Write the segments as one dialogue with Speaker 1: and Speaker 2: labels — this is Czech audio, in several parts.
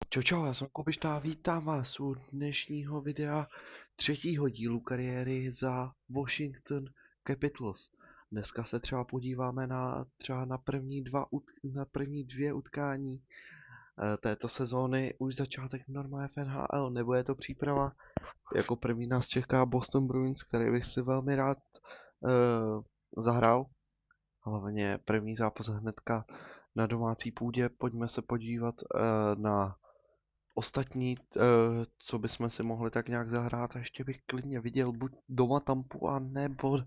Speaker 1: Čau, já jsem Kubišta a vítám vás u dnešního videa třetího dílu kariéry za Washington Capitals. Dneska se třeba podíváme na první dvě utkání této sezóny, už začátek normálně v NHL, nebo je to příprava. Jako první nás čeká Boston Bruins, který bych si velmi rád zahrál. Hlavně první zápas hnedka na domácí půdě. Pojďme se podívat na ostatní, co bychom si mohli tak nějak zahrát, a ještě bych klidně viděl buď doma Tampu, a nebo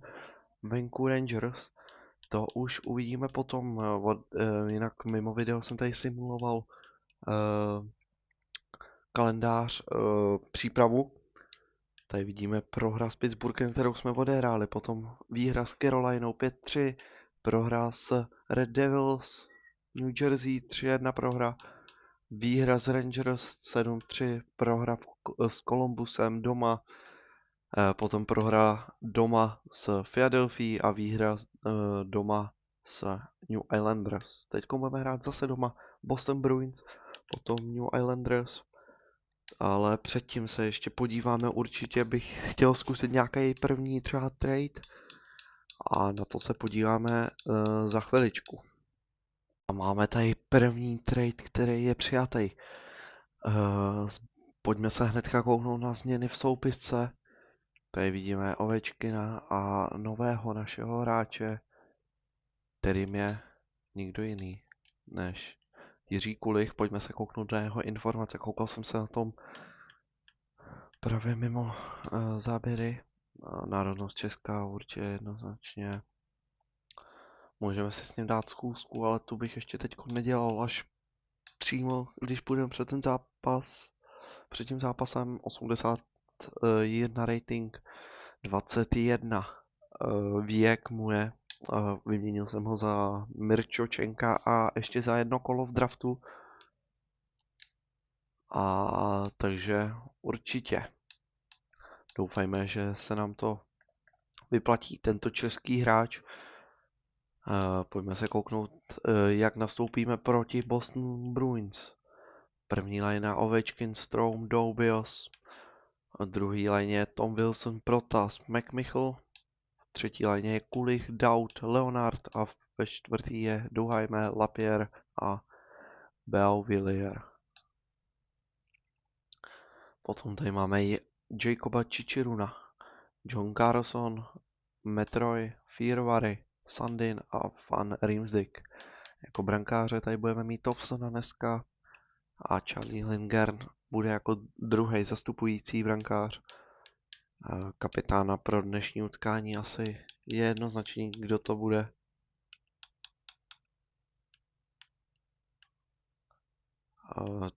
Speaker 1: venku Rangers. To už uvidíme potom, jinak mimo video jsem tady simuloval kalendář, přípravu. Tady vidíme prohra s Pittsburghem, kterou jsme odehráli, potom výhra s Carolinou 5-3, prohra s Red Devils, New Jersey 3-1 prohra, výhra z Rangers 7-3, prohra s Columbusem doma, potom prohra doma s Philadelphia a výhra doma s New Islanders. Teď budeme hrát zase doma Boston Bruins, potom New Islanders, ale předtím se ještě podíváme, určitě bych chtěl zkusit nějaký první třeba trade a na to se podíváme za chviličku. A máme tady první trade, který je přijatý. Pojďme se hnedka kouknout na změny v soupisce. Tady vidíme Ovečkina a nového našeho hráče, kterým je nikdo jiný než Jiří Kulich. Pojďme se kouknout na jeho informace. Koukal jsem se na tom právě mimo záběry. Národnost česká určitě jednoznačně. Můžeme si s ním dát schůzku, ale tu bych ještě teď nedělal, až přímo, když půjdeme před ten zápas. Před tím zápasem 81 rating, 21 věk mu je. Vyměnil jsem ho za Mirčočenka a ještě za jedno kolo v draftu. A takže určitě doufajme, že se nám to vyplatí, tento český hráč. Pojďme se kouknout, jak nastoupíme proti Boston Bruins. První line Ovečkin, Strome, Doubios. A druhý line je Tom Wilson, Protas, McMichael. V třetí line je Kulich, Daut, Leonard a ve čtvrtý je Duhaime, Lapierre a Beauvillier. Potom tady máme Jacoba Chichiruna, John Carlson, Metroy, Firvary, Sandin a Van Riemsdyk. Jako brankáře tady budeme mít Thompsona dneska a Charlie Lindgren bude jako druhý zastupující brankář. Kapitána pro dnešní utkání asi je jednoznačný, kdo to bude.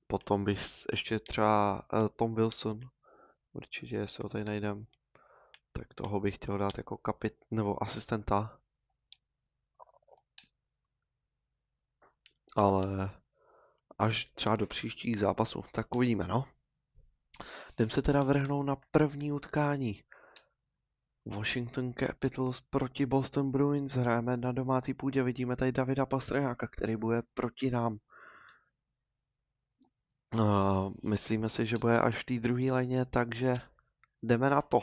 Speaker 1: Potom bych ještě třeba Tom Wilson, určitě, jestli ho tady najdem, tak toho bych chtěl dát jako nebo asistenta. Ale až třeba do příštích zápasů, tak uvidíme, no. Jdem se teda vrhnout na první utkání. Washington Capitals proti Boston Bruins, hrajeme na domácí půdě, vidíme tady Davida Pastrňáka, který bude proti nám. Myslíme si, že bude až v té druhé lině, takže jdeme na to.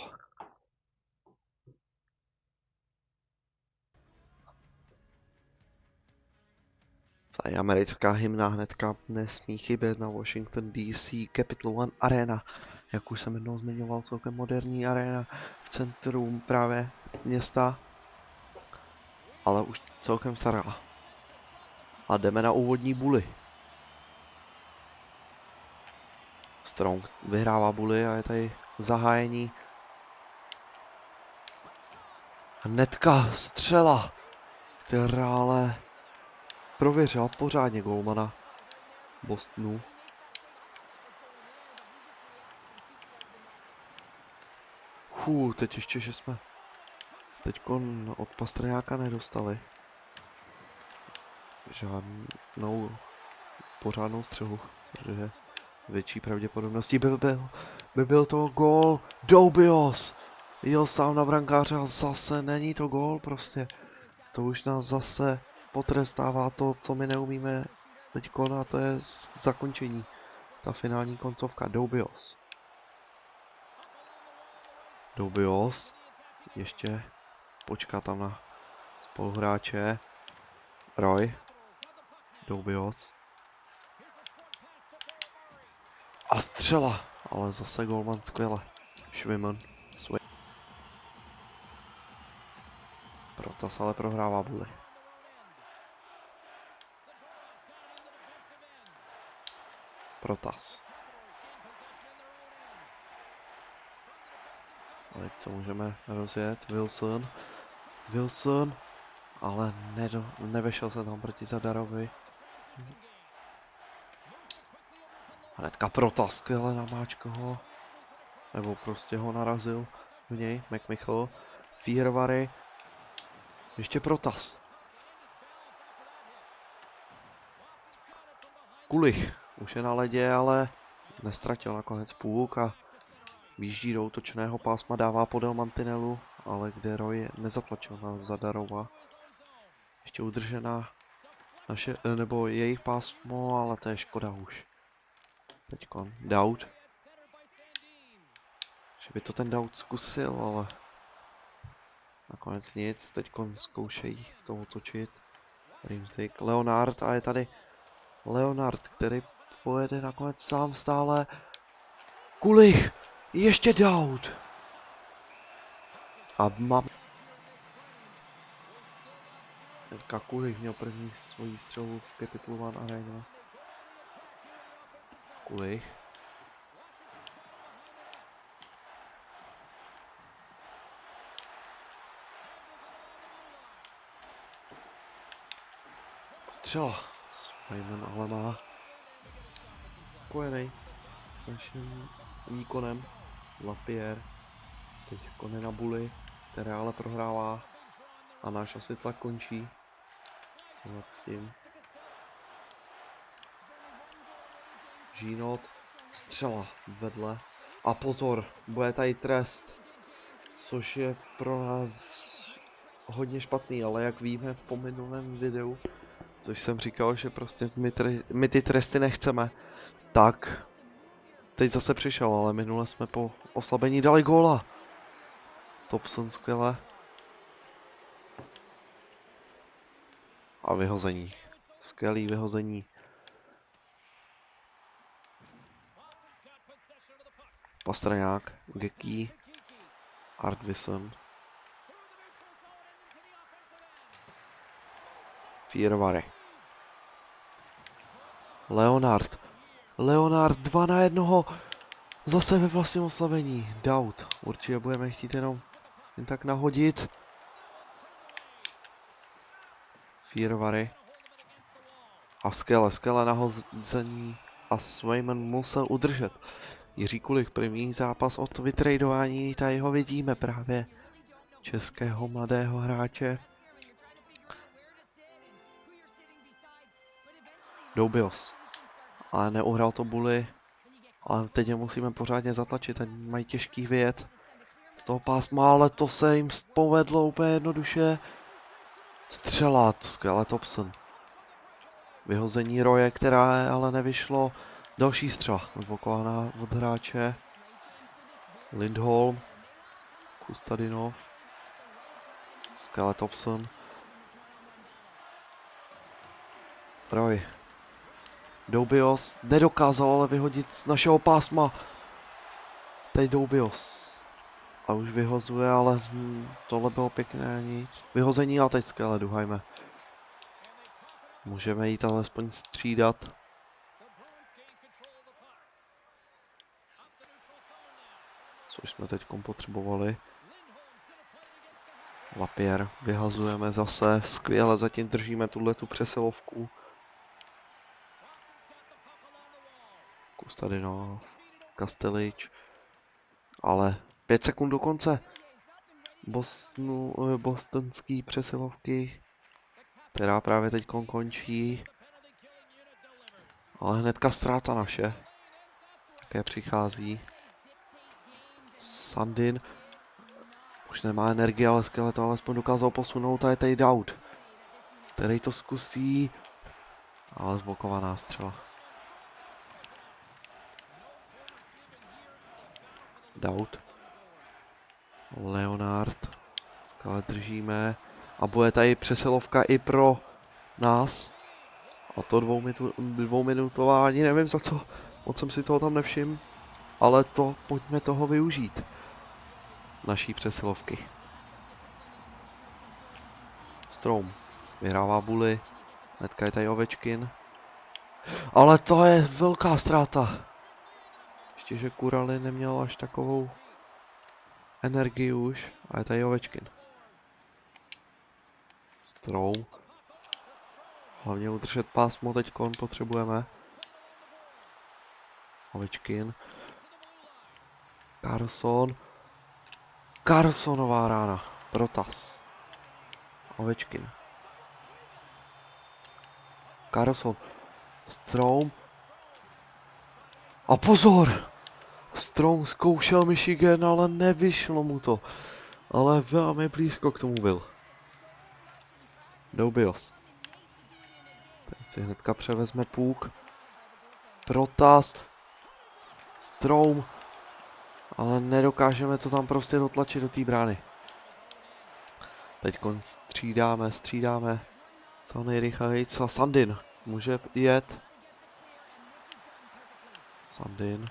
Speaker 1: Tady americká hymna hnedka nesmí chybět na Washington DC Capital One Arena. Jak už jsem jednou zmiňoval, celkem moderní arena v centru právě města, ale už celkem stará. A jdeme na úvodní buly. Strong vyhrává buly a je tady zahájení. Hnedka střela, která ale prověřila pořádně golmana Bostonu. Teď ještě, že jsme teďkon od Pastrňáka nedostali žádnou pořádnou střelu, protože větší pravděpodobností by byl to gól. Doubios jel sám na brankáře a zase není to gól prostě. To už nás zase potrestává to, co my neumíme teďkon, a to je zakončení. ta finální koncovka. Doubios. Doubios. Ještě počká tam na spoluhráče. Roy. Doubios. A střela. Ale zase golman skvěle. Schwimmen. Protas ale prohrává body. Protas. A teď co můžeme rozjet? Wilson. Wilson. Ale nevešel se tam proti Zadarovi. Hnedka Protas skvěle namáčko ho. Nebo prostě ho narazil v něj. McMichael. Fiervary. Ještě Protas. Kulich. Už je na ledě, ale nestratil nakonec půlk a výjíždí do útočného pásma, dává podél mantinelu, ale kde Roy nezatlačil na Zadarova. Ještě udržená naše, nebo jejich pásmo, ale to je škoda už. Teďkon Daud. Že by to ten Daud zkusil, ale nakonec nic. Teďkon zkoušejí to otočit. Rimstick, Leonard a je tady Leonard, který pojede nakonec sám stále. Kulich! Ještě Daud! A mám... Teďka Kulich měl první svoji střelu v Capital One Arena. Kulich. Střela. Svajman ale má spojený naším výkonem. Lapierre. Teď kone na Bully, která ale prohrává. A náš asi tlak končí. Co s tím? Žínot. Střela vedle. A pozor, bude tady trest. Což je pro nás hodně špatný, ale jak víme po minulém videu, což jsem říkal, že prostě my ty tresty nechceme, tak teď zase přišel, ale minule jsme po oslabení dali góla. Thompson skvěle. A vyhození. Skvělý vyhození. Pastrňák, Geký, Artwison. Fiervary. Leonard. Leonard 2 na 1. Zase ve vlastním oslavení. Daud. Určitě budeme chtít jenom jen tak nahodit. Fiervary. A skvěle nahození. A Swayman musel udržet. Jiří Kulich, první zápas od vytradování, tady ho vidíme právě. Českého mladého hráče. Doubios. Ale neuhrál to Bully. Ale teď je musíme pořádně zatlačit, teď mají těžký vyjet z toho pásma, ale to se jim povedlo úplně jednoduše. Střela, skvěle Thompson. Vyhození Roje, která ale nevyšlo. Další střela, odblokovaná od hráče. Lindholm. Kustadinov. Skvěle Thompson. Roy. Doubios nedokázal ale vyhodit z našeho pásma. Teď Doubios. A už vyhozuje, ale tohle bylo pěkné, nic. Vyhození a teď skvěle duhajme. Můžeme jít alespoň střídat. Což jsme teď potřebovali. Lapierre vyhazujeme zase. Skvěle zatím držíme tu přesilovku. Kustadinov, Kastelič, ale 5 sekund do konce bostonský přesilovky, která právě teď končí, ale hnedka ztráta naše, také přichází. Sandin, už nemá energii, ale skvěle to alespoň dokázal posunout a je tady Daud, který to zkusí, ale zblokovaná střela. Daut. Leonard. Skvěle držíme. A bude tady přesilovka i pro nás. A to dvouminutová, ani nevím za co. Moc jsem si toho tam nevšiml. Ale to, pojďme toho využít. Naší přesilovky. Strom. Vyhrává Bully. Hnedka je tady Ovečkin. Ale to je velká ztráta. Ještě, že Kurali neměl až takovou energii už. A je tady Ovečkin. Strom. Hlavně udržet pásmo teďkon potřebujeme. Ovečkin. Carlson. Carlsonová rána. Protas. Ovečkin. Carlson. Strom. A pozor! Strom zkoušel Michigan, ale nevyšlo mu to. Ale velmi blízko k tomu byl. Doubios. Teď si hnedka převezme puk. Protas. Strom. Ale nedokážeme to tam prostě dotlačit do té brány. Teď střídáme. Co nejrychleji. Co Sandin může jet. Sandin.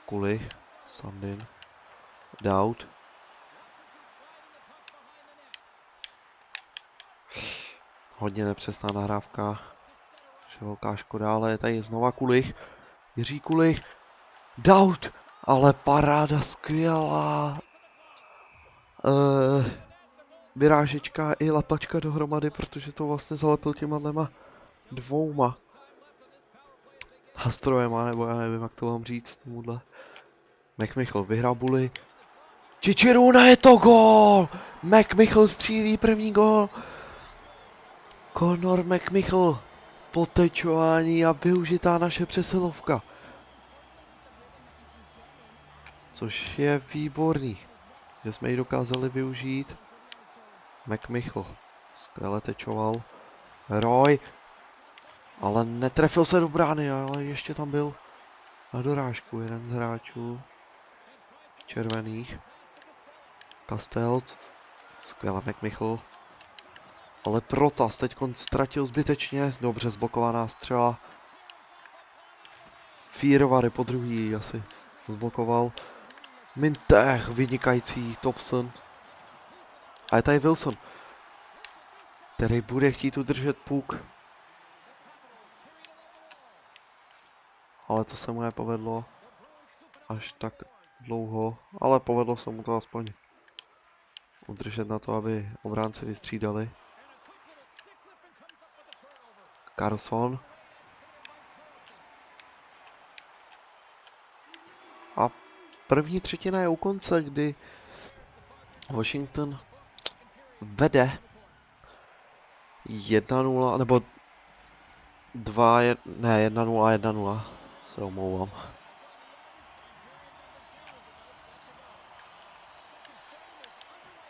Speaker 1: Kulich. Sandin. Daut. Hodně nepřesná nahrávka. Velká škoda, ale je tady znova Kulich. Jiří Kulich. Daut. Ale paráda skvělá. Vyrážečka i lapačka dohromady, protože to vlastně zalepil těma dvouma nástrojema, nebo já nevím, jak to mám říct tomuhle. McMichael vyhrál Bully. Čičiruna, je to gól! McMichael střílí první gól. Conor McMichael. Potečování a využitá naše přesilovka. Což je výborný, že jsme ji dokázali využít. McMichael skvěle tečoval. Roy. Ale netrefil se do brány, ale ještě tam byl na dorážku jeden z hráčů červených. Castells. Skvěle McMichael. Ale Protas teďkon ztratil zbytečně. Dobře zblokovaná střela. Fírovary po druhý asi zblokoval. Mintech, vynikající Thompson. A je tady Wilson, který bude chtít udržet puk. Ale to se mu nepovedlo až tak dlouho. Ale povedlo se mu to aspoň udržet na to, aby obránci vystřídali. Carlson. A první třetina je u konce, kdy Washington vede 1-0, nebo 1-0, se omlouvám.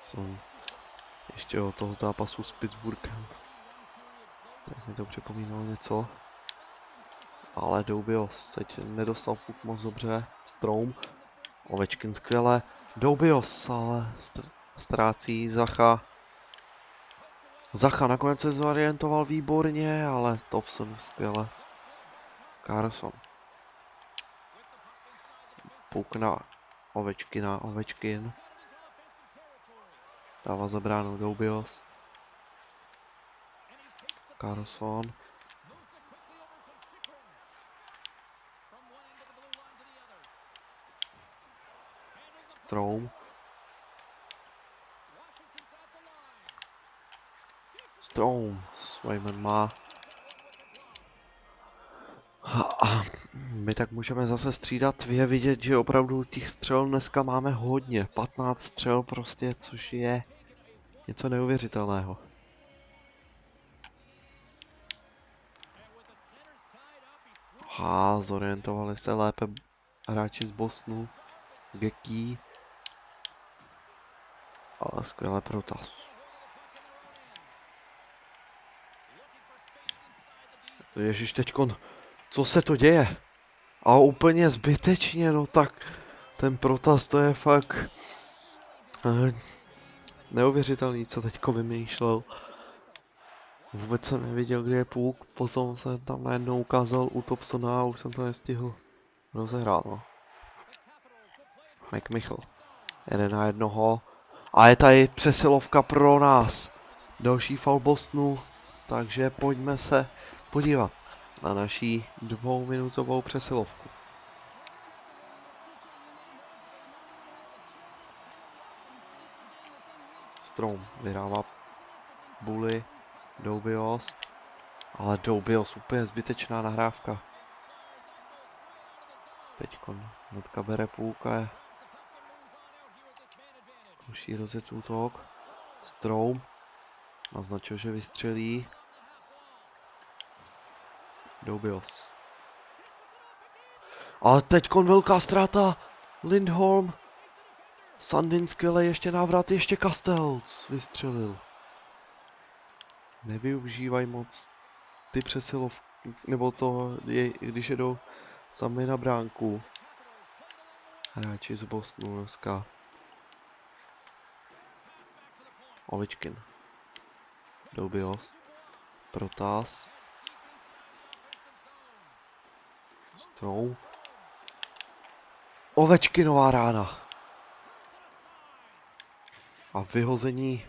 Speaker 1: Jsem ještě od toho zápasu s Pittsburghem. Tak mi to připomínalo něco. Ale Doubios teď nedostal puk moc dobře. Strom. Ovečkin skvěle. Doubios, ale ztrácí Zacha. Zacha nakonec se zorientoval výborně, ale Thompson skvěle. Carlson. Puk na Ovečkina. Ovečkin. Dává za bránu Doubios. Carlson. Strom. Strom. Swayman má. A my tak můžeme zase střídat. Je vidět, že opravdu těch střel dneska máme hodně. 15 střel prostě, což je něco neuvěřitelného. A zorientovali se lépe hráči z Bostonu. Geký. Ale skvělé Protas. Ježiš, teďkon, co se to děje? A úplně zbytečně, no tak Ten protaz, to je fakt neuvěřitelný, co teďko vymýšlel. Vůbec jsem nevěděl, kde je puk, potom se tam najednou ukázal u Thompsona a už jsem to nestihl rozehrát, no. McMichael. 1-1. A je tady přesilovka pro nás. Další foul Bostonu, takže pojďme se podívat na naší 2minutovou přesilovku. Strom vydává Bully, Doubios, ale Doubios úplně zbytečná nahrávka. Teďko hnedka bere půlka, je zkouší rozjet útok. Strom naznačil, že vystřelí. Doubios. Ale teďkon velká ztráta. Lindholm. Sandin skvěle, ještě návrat, ještě Castells vystřelil. Nevyužívají moc ty přesilovky, nebo to je, když jedou sami na bránku. Hráči z Bostonu dneska. Ovečkin. Doubios. Protas. Strou. Ovečkinová rána. A vyhození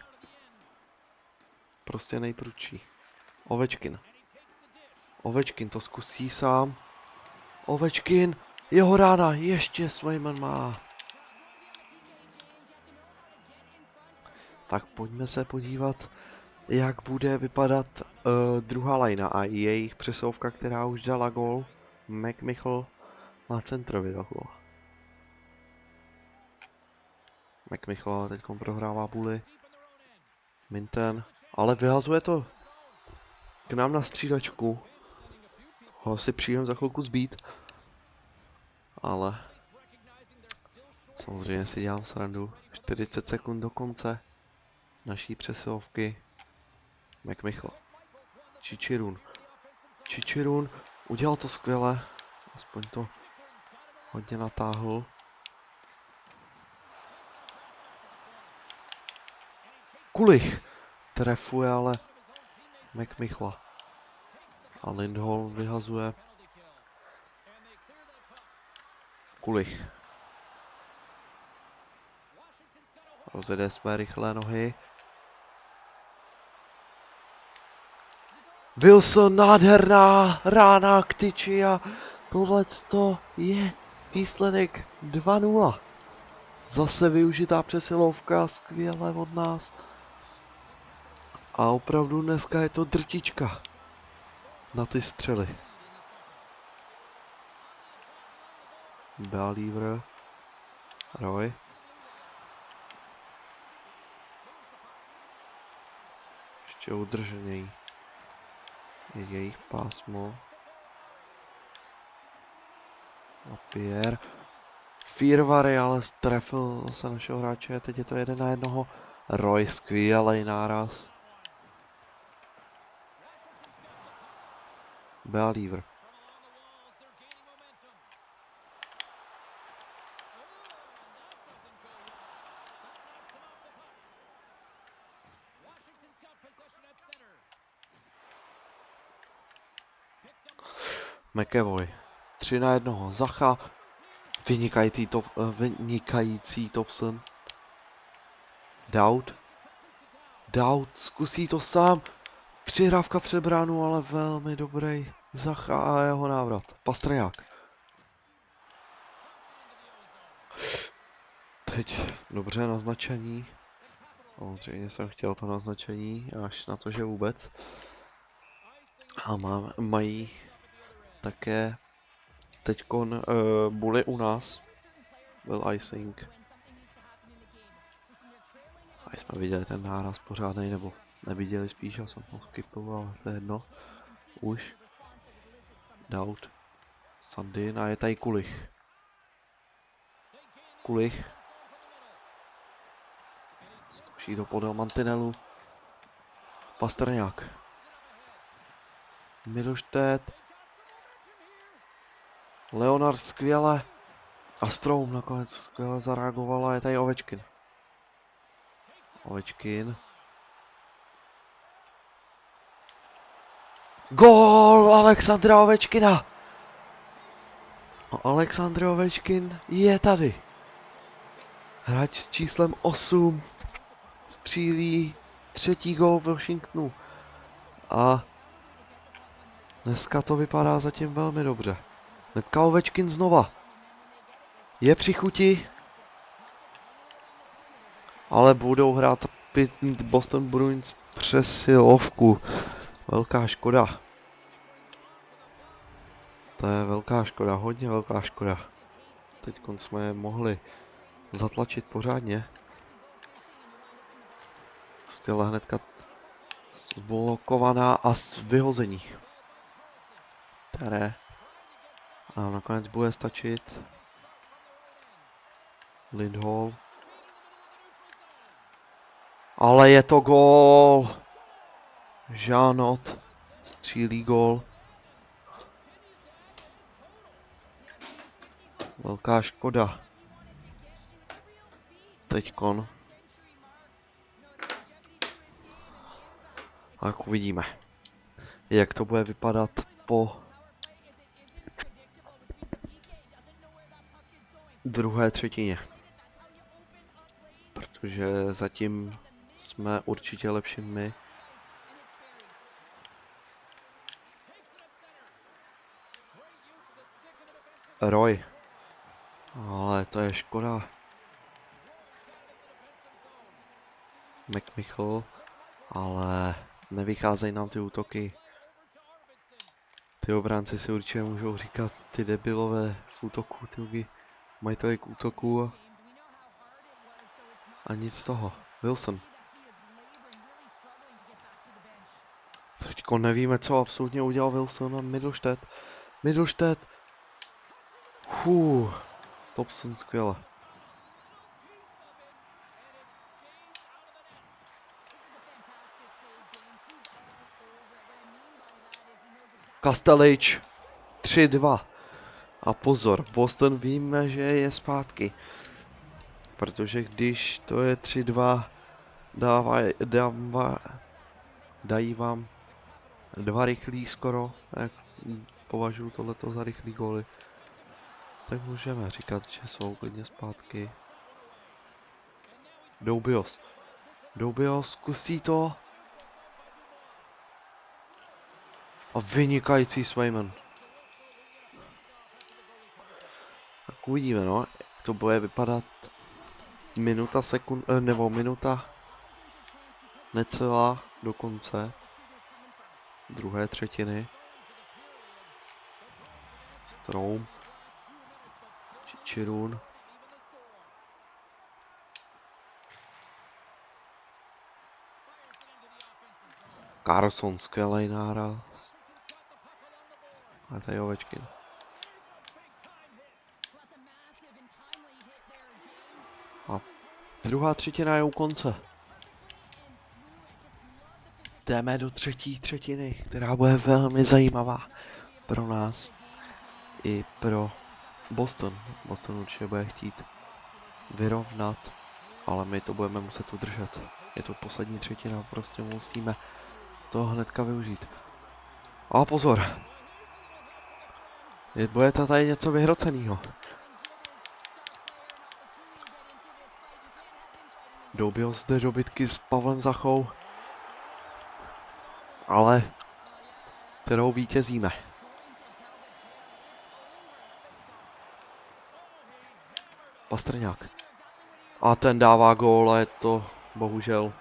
Speaker 1: prostě nejprudší. Ovečkin. Ovečkin to zkusí sám. Ovečkin. Jeho rána. Ještě Swayman má. Tak pojďme se podívat, jak bude vypadat druhá lajna a jejich přesilovka, která už dala gól. McMichael na centrovi do góla. McMichael teď prohrává Bully. Minten, ale vyhazuje to k nám na střídačku. Ho si přijdem za chvilku zbít. Ale samozřejmě si dělám srandu. 40 sekund do konce naší přesilovky. McMichael. Čičirun udělal to skvěle. Aspoň to hodně natáhl. Kulich trefuje ale McMichla. A Lindholm vyhazuje. Kulich. Rozjede své rychlé nohy. Wilson, nádherná rána k tyči a tohleto je výsledek 2-0. Zase využitá přesilovka, skvěle od nás. A opravdu dneska je to drtička na ty střely. Believer. Roy. Ještě udržený je jejich pásmo. A Pierre. Firvary, ale trefil se našeho hráče, teď je to 1-1. Roy, skvělej náraz. Believer. McAvoy. 3-1. Zacha. Vynikající Thompson. Dowd zkusí to sám. Přihrávka před bránu, ale velmi dobrý. Zacha a jeho návrat. Pastrňák. Teď dobře naznačení. Samozřejmě jsem chtěl to naznačení, až na to, že vůbec. A mají také teďkon Bully u nás. Byl icing. A jsme viděli ten náraz pořádnej, nebo neviděli spíš, já jsem ho skipoval, ale to je jedno. Už. Dowd. Sandin a je tady Kulich. Zkouší to podél mantinelu. Pastrňák. Middlestedt. Leonard skvěle. A Stroum nakonec skvěle zareagovala, je tady Ovečkin. Ovečkin. Gól Alexandra Ovečkina! A Alexandr Ovečkin je tady. Hráč s číslem 8 střílí 3. gól v Washingtonu. A dneska to vypadá zatím velmi dobře. Hnedka Ovečkin znova. Je při chuti. Ale budou hrát Boston Bruins přesilovku. Velká škoda. To je velká škoda, hodně velká škoda. Teď jsme je mohli zatlačit pořádně. Skvěle hnedka zblokovaná a vyhození. Které nám nakonec bude stačit. Lindholm. Ale je to gól. Jeannot střílí gól. Velká škoda. Teďkon. Tak uvidíme, jak to bude vypadat po druhé třetině. Protože zatím jsme určitě lepší my. Roy. Ale to je škoda. McMichael. Ale nevycházejí nám ty útoky. Ty obránci si určitě můžou říkat, ty debilové v útoku, ty ugy mají tolik útoků a nic z toho. Wilson. Teďko nevíme, co absolutně udělal Wilson a Mittelstadt. Mittelstadt. Thompson skvěle. Kastelič 3-2. A pozor, Boston víme, že je zpátky. Protože když to je 3-2, dají vám 2 rychlí skoro, jak považuji tohleto za rychlý góly. Tak můžeme říkat, že jsou klidně zpátky. Doubios. Doubios zkusí to. A vynikající Swayman. Tak uvidíme, no, jak to bude vypadat. Minuta sekund, nebo minuta necelá do konce druhé třetiny. Stroum. Čičirun. Carlson, skvělej náraz. A tady Ovečkin. A druhá třetina je u konce. Jdeme do třetí třetiny, která bude velmi zajímavá pro nás i pro Boston. Boston určitě bude chtít vyrovnat, ale my to budeme muset udržet. Je to poslední třetina, prostě musíme to hnedka využít. A pozor! Bude to tady něco vyhrocenýho. Dobil zde dobytky s Pavlem Zachou. Ale kterou vítězíme. Pastrňák. A ten dává gól a je to bohužel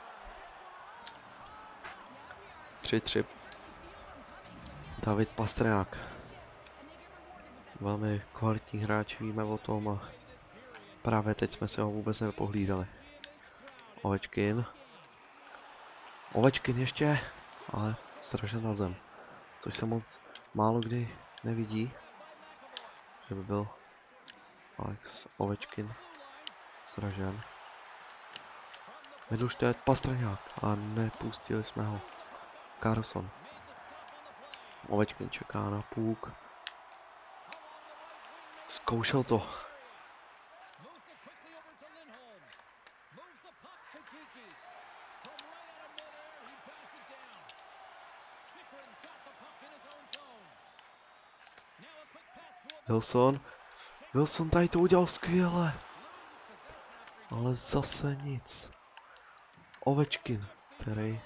Speaker 1: 3-3. David Pastrňák. Velmi kvalitní hráč, víme o tom a právě teď jsme si ho vůbec nepohlídali. Ovečkin. Ovečkin ještě, ale strašně na zem. Což se moc málo kdy nevidí. Že by byl Alex Ovečkin sražen. Mittelstadt, Pastrňák a nepustili jsme ho. Carlson. Ovečkin čeká na puk. Zkoušel to. Wilson tady to udělal skvěle. Ale zase nic. Ovečkin, který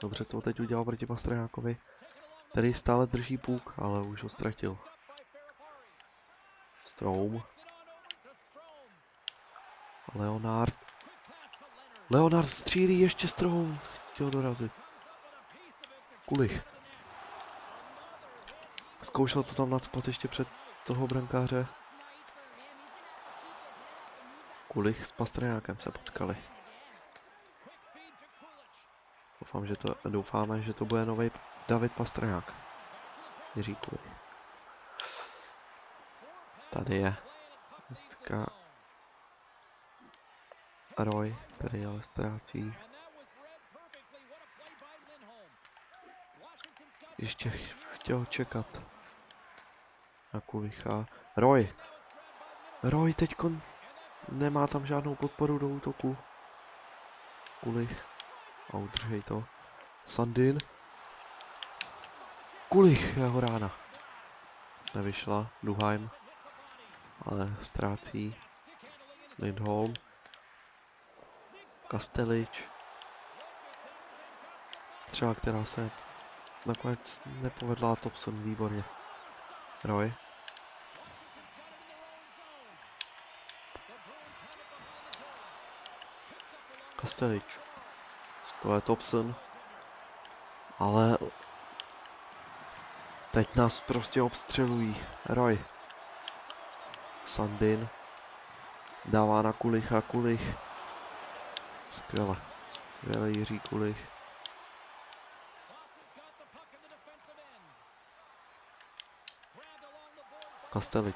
Speaker 1: dobře to teď udělal proti Pastrňákovi, který stále drží puk, ale už ho ztratil. Stroum. Leonard střílí, ještě Stroum. Chtěl dorazit. Kulich. Zkoušel to tam nacpat ještě před toho brankáře. Kulich s Pastrňákem se potkali. Doufáme, že to bude nový David Pastrňák. Jiří Kulich. Tady je teďka Roy, který ale ztrácí. Ještě chtěl čekat na Kulicha. Roy teďko nemá tam žádnou podporu do útoku. Kulich. A udržej to. Sandin. Kulich, jeho rána. Nevyšla. Duheim. Ale ztrácí. Lindholm. Kastelič. Střela, která se nakonec nepovedla. Thompson, výborně. Roy. Kastelič. Skvěle Thompson. Ale teď nás prostě obstřelují. Roy. Sandin. Dává na Kulicha. Kulich. Skvěle. Skvěle Jiří Kulich. Kastelič.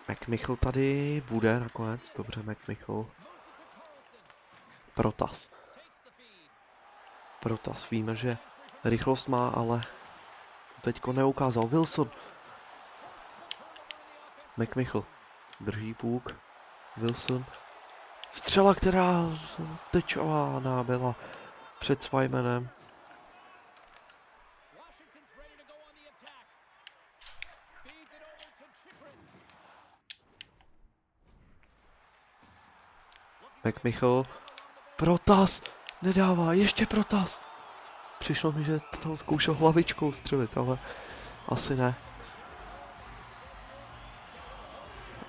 Speaker 1: McMichael tady bude nakonec. Dobře, McMichael. Protas. Víme, že rychlost má, ale teďko neukázal. Wilson. McMichael. Drží puk. Wilson. Střela, která tečována byla před Swaymanem. McMichael. Protas. Nedává. Ještě Protas. Přišlo mi, že to zkoušel hlavičkou střelit, ale asi ne.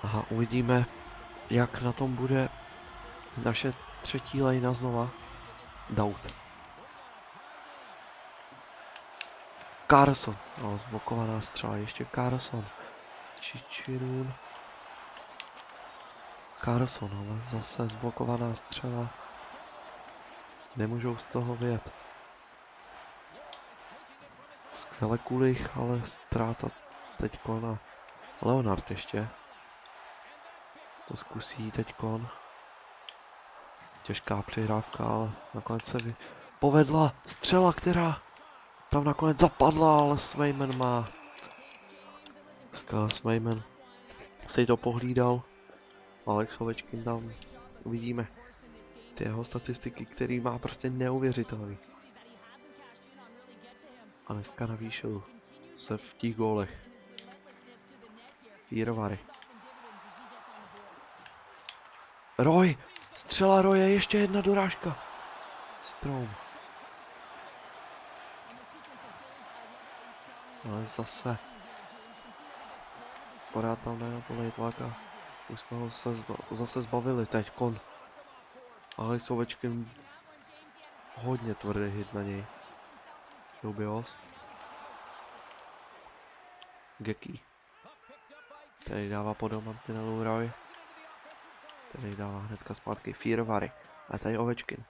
Speaker 1: Aha, uvidíme, jak na tom bude naše třetí lejna znova. Daut. Carlson. No, zblokovaná střela. Ještě Carlson. Čičirun. Carlson, ale zase zblokovaná střela. Nemůžou z toho vyjet. Skvěle Kulich, ale ztráta teďko na Leonard ještě. To zkusí teďkon. Těžká přihrávka, ale nakonec se povedla střela, která tam nakonec zapadla, ale Swayman má. Skvěle Swayman. Se to pohlídal. Alex Ovečkin tam uvidíme. Ty jeho statistiky, který má prostě neuvěřitelný. A dneska navýšil se v těch gólech. Fírovary. Roy! Střela Roye, ještě jedna dorážka. Stroum. Ale zase. Pořád tam jde na plnej tlak a už jsme ho zase zbavili. Teď kon. Ale s Ovečkem hodně tvrdý hit na něj. Dubios. Geki. Který dává pod mantinelu Roy. Který dává hnedka zpátky Fírovary. A tady Ovečkin.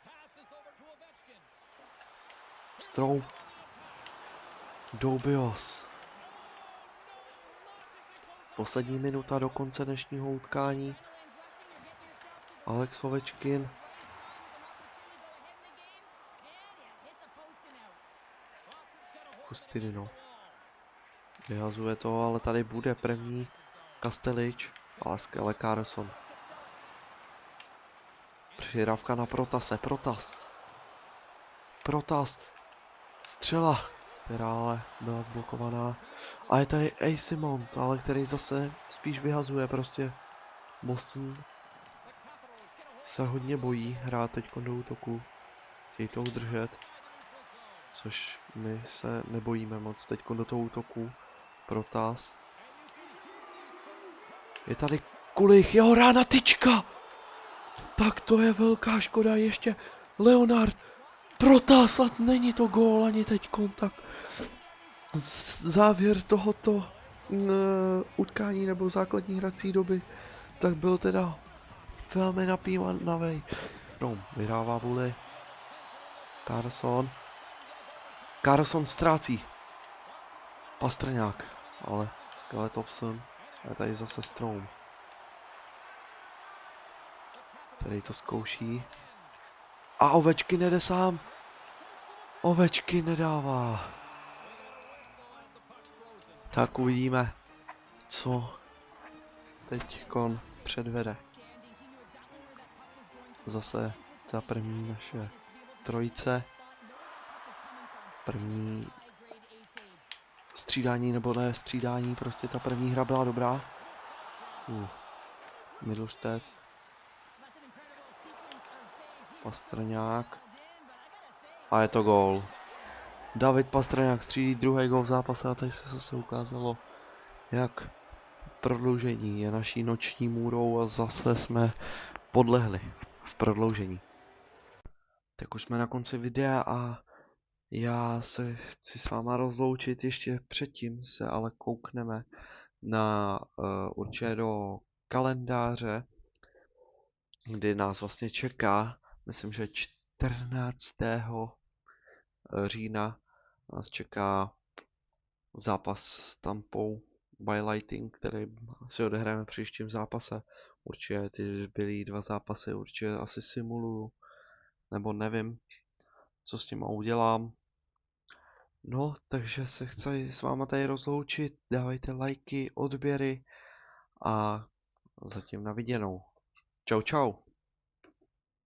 Speaker 1: Stroum. Dubios. Poslední minuta do konce dnešního utkání. Alex Ovečkin. Kustidino. Vyhazuje to, ale tady bude první Kastelič, ale skvěle Carlson. Přihrávka na Protase, Protas. Střela, která ale byla zblokovaná. A je tady AC Mount, ale který zase spíš vyhazuje prostě. Boston se hodně bojí hrát teď do útoku. Chtějí to udržet. Což my se nebojíme moc teď do toho útoku. Protas. Je tady Kulich, jeho rána tyčka! Tak to je velká škoda ještě. Leonard Protas, a není to gól ani teď kontakt. Závěr tohoto utkání nebo základní hrací doby tak byl teda velmi napínavý. Vydává vůli. Carlson ztrácí. Pastrňák, ale Scarlett Thompson. A tady zase Strom, který to zkouší. A Ovečkin jede sám. Ovečkin nedává. Tak uvidíme, co teďkon předvede. Zase ta první naše trojice. První střídání nebo ne střídání, prostě ta první hra byla dobrá. Middlestead. Pastrňák. A je to gól. David Pastrňák střídí druhý gól v zápase a tady se zase ukázalo, jak prodloužení je naší noční můrou a zase jsme podlehli v prodloužení. Tak už jsme na konci videa a já se chci s váma rozloučit, ještě předtím se ale koukneme na určitě do kalendáře, kdy nás vlastně čeká, myslím, že 14. října nás čeká zápas s Tampou by Lightning, který si odehrajeme v příštím zápase. Určitě ty zbylý 2 zápasy určitě asi simuluju, nebo nevím, co s tím udělám. No, takže se chci s váma tady rozloučit, dávejte lajky, odběry a zatím na viděnou. Čau čau.